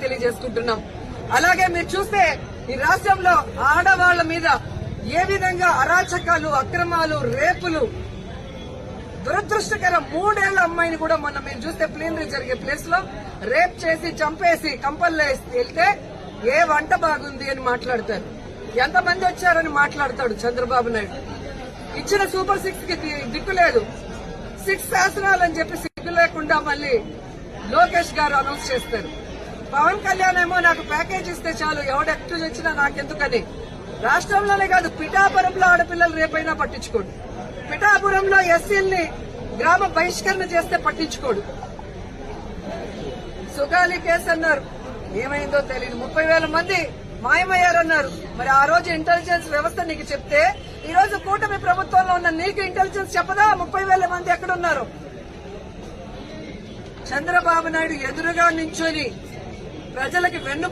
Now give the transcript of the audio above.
తెలియజేసుకుంటున్నాం. అలాగే మీరు చూస్తే ఈ రాష్ట్రంలో ఆడవాళ్ల మీద ఏ విధంగా అరాచకాలు, అక్రమాలు, రేపులు, దురదృష్టకరం 3 ఏళ్ల అమ్మాయిని కూడా మొన్న మీరు చూస్తే ప్లీనరీ జరిగే ప్లేస్ లో రేప్ చేసి చంపేసి కంపల్లో వెళ్తే ఏ వంట బాగుంది అని మాట్లాడతారు. ఎంతమంది వచ్చారని మాట్లాడతాడు చంద్రబాబు నాయుడు. ఇచ్చిన సూపర్ 6 కి దిక్కు లేదు. 6 శాసనాలని చెప్పి సిగ్గు లేకుండా మళ్ళీ లోకేష్ గారు అనౌన్స్ చేస్తారు. పవన్ కళ్యాణ్ ఏమో నాకు ప్యాకేజ్ ఇస్తే చాలు, ఎవడెక్టు వచ్చినా నాకెందుకని. రాష్ట్రంలోనే కాదు, పిఠాపురంలో ఆడపిల్లలు రేపైనా పట్టించుకోడు. పిఠాపురంలో ఎస్సీల్ని గ్రామ బహిష్కరణ చేస్తే పట్టించుకోడు. సుగాలి కేసు అన్నారు, ఏమైందో తెలియదు. 30,000 మంది మాయమయ్యారన్నారు. మరి ఆ రోజు ఇంటెలిజెన్స్ వ్యవస్థ నీకు చెప్తే ఈ రోజు కూటమి ప్రభుత్వంలో ఉన్న నీకు ఇంటెలిజెన్స్ చెప్పదా 30,000 మంది ఎక్కడున్నారు? చంద్రబాబు నాయుడు ఎదురుగా నించొని ప్రజలకి వెన్ను